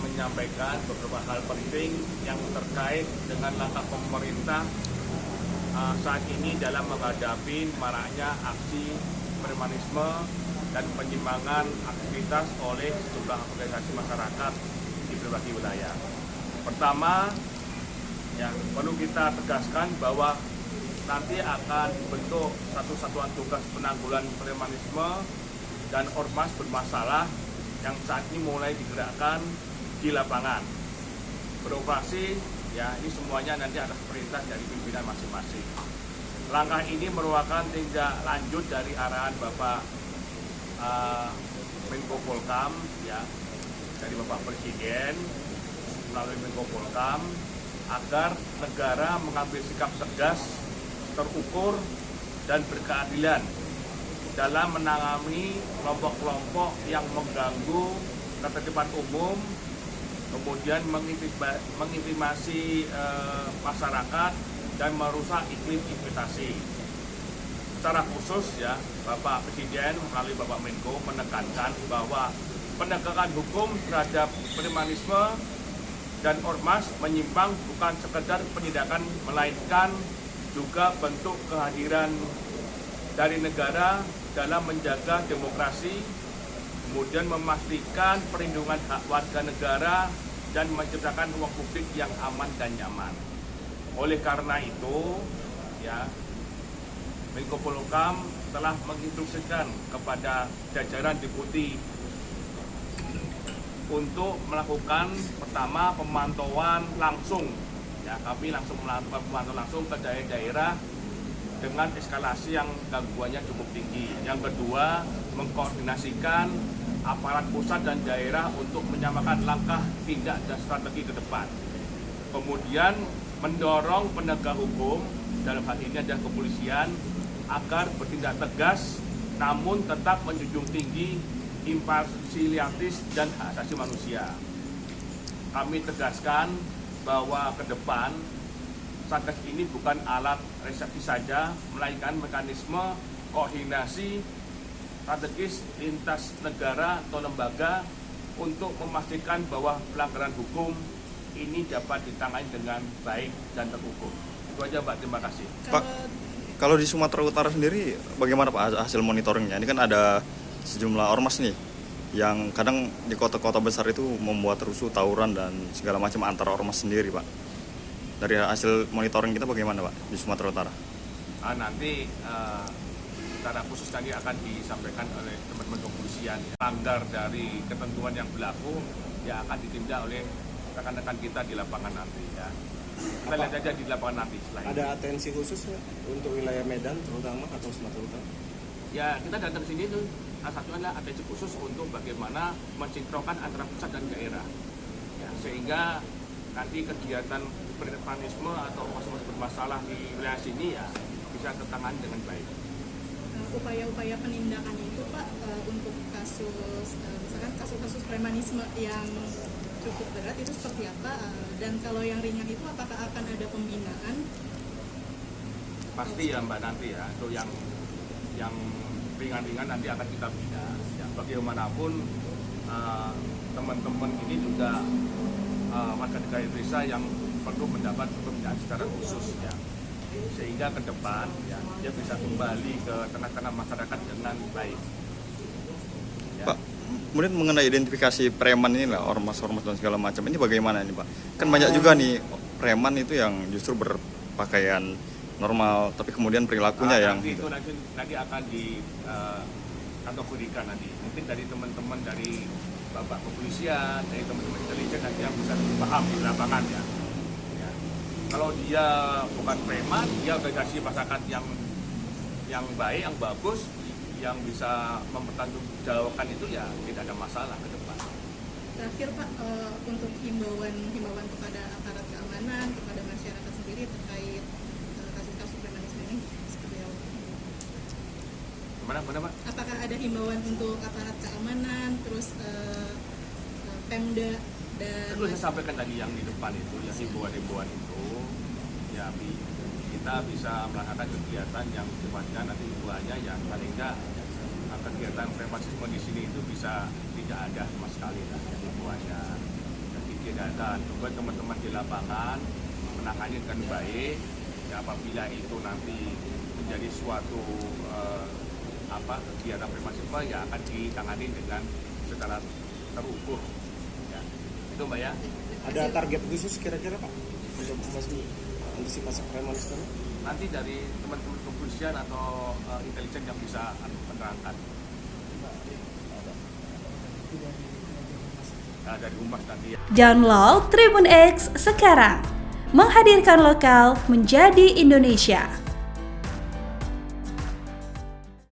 menyampaikan beberapa hal penting yang terkait dengan langkah pemerintah saat ini dalam menghadapi maraknya aksi premanisme dan penyimpangan aktivitas oleh sejumlah organisasi masyarakat di berbagai wilayah. Pertama, ya, perlu kita tegaskan bahwa nanti akan dibentuk satu satuan tugas penanggulangan premanisme dan ormas bermasalah yang saat ini mulai digerakkan di lapangan. Beroperasi, ya, ini semuanya nanti atas perintah dari pimpinan masing-masing. Langkah ini merupakan tindak lanjut dari arahan Bapak Menko Polhukam, ya, dari Bapak Presiden melalui Menko Polhukam agar negara mengambil sikap tegas, terukur, dan berkeadilan dalam menangani kelompok-kelompok yang mengganggu ketertiban umum, kemudian mengintimidasi masyarakat dan merusak iklim investasi. Secara khusus, ya, Bapak Presiden melalui Bapak Menko menekankan bahwa penegakan hukum terhadap premanisme dan ormas menyimpang bukan sekedar penindakan, melainkan juga bentuk kehadiran dari negara dalam menjaga demokrasi, kemudian memastikan perlindungan hak warga negara dan menciptakan ruang publik yang aman dan nyaman. Oleh karena itu, ya, Menko Polhukam telah menginstruksikan kepada jajaran Deputi untuk melakukan pertama pemantauan langsung, ya, kami langsung melakukan pemantauan langsung ke daerah-daerah dengan eskalasi yang gangguannya cukup tinggi. Yang kedua, mengkoordinasikan aparat pusat dan daerah untuk menyamakan langkah, tindak, dan strategi ke depan. Kemudian mendorong penegak hukum, dalam hal ini adalah kepolisian, agar bertindak tegas namun tetap menjunjung tinggi imparsialitas dan hak asasi manusia. Kami tegaskan bahwa ke depan Satgas ini bukan alat resepsi saja, melainkan mekanisme koordinasi strategis lintas negara atau lembaga untuk memastikan bahwa pelanggaran hukum ini dapat ditangani dengan baik dan terukur. Itu aja, Mbak. Terima kasih. Pak, kalau di Sumatera Utara sendiri bagaimana Pak hasil monitoringnya? Ini kan ada sejumlah ormas nih yang kadang di kota-kota besar itu membuat rusuh, tawuran, dan segala macam antara ormas sendiri, Pak. Dari hasil monitoring kita bagaimana, Pak, di Sumatera Utara? Nanti secara khusus tadi akan disampaikan oleh teman-teman kepolisian. Langgar dari ketentuan yang berlaku, ya akan ditindak oleh rekan-rekan kita di lapangan nanti, ya. Kita lihat aja di lapangan nanti. Ada atensi khusus ya untuk wilayah Medan terutama atau Sumatera Utara? Ya, kita datang sini tuh, salah satunya adalah atensi khusus untuk bagaimana mensinkronkan antara pusat dan daerah, ya, sehingga nanti kegiatan premanisme atau ormas bermasalah di wilayah sini, ya, bisa tertangani dengan baik. Upaya-upaya penindakan itu, Pak, untuk kasus misalkan kasus-kasus premanisme yang cukup berat itu seperti apa, dan kalau yang ringan itu apakah akan ada pembinaan? Pasti ya, Mbak, nanti ya, untuk yang ringan-ringan nanti akan kita bina, ya. Bagaimanapun teman-teman ini juga warga negara Indonesia yang perlu mendapat pembinaan secara khusus, ya, sehingga ke depan, ya, dia bisa kembali ke tengah-tengah masyarakat dengan baik, ya. Pak, kemudian mengenai identifikasi preman ini lah, ormas-ormas dan segala macam, ini bagaimana ini, Pak? Kan banyak juga nih preman itu yang justru berpakaian normal, tapi kemudian perilakunya yang nanti itu nanti akan dikategorikan nanti. Mungkin dari teman-teman dari Bapak Kepolisian, dari teman-teman intelijen nanti yang bisa paham di lapangan, ya. Ya. Kalau dia bukan preman, dia organisasi masyarakat yang baik, yang bagus, yang bisa mempertanggungjawabkan itu, ya tidak ada masalah ke depan. Terakhir, Pak, untuk himbauan kepada aparat keamanan, kepada masyarakat sendiri terkait kasus-kasus premanisme ini seperti apa? Gimana, Pak? Apakah ada himbauan untuk aparat keamanan, terus Pemda dan Itu saya sampaikan tadi yang di depan itu, ya, himbauan-himbauan itu, ya, kita bisa melakukan kegiatan yang sifatnya nanti himbauannya, ya, paling enggak kegiatan premanisme di sini itu bisa tidak ada sama sekali, lah, ya, himbauannya. kejahatan. Coba teman-teman di lapangan menangani dengan baik. Ya, apabila itu nanti menjadi suatu kegiatan premanisme, ya akan ditangani dengan secara terukur. Ya. Itu Mbak ya. Ada target khusus kira-kira Pak untuk antisipasi premanisme? Nanti dari teman-teman kepolisian atau intelijen yang bisa menerangkan. Nah, dari Humas nanti ya. Download Tribun X sekarang, menghadirkan lokal menjadi Indonesia.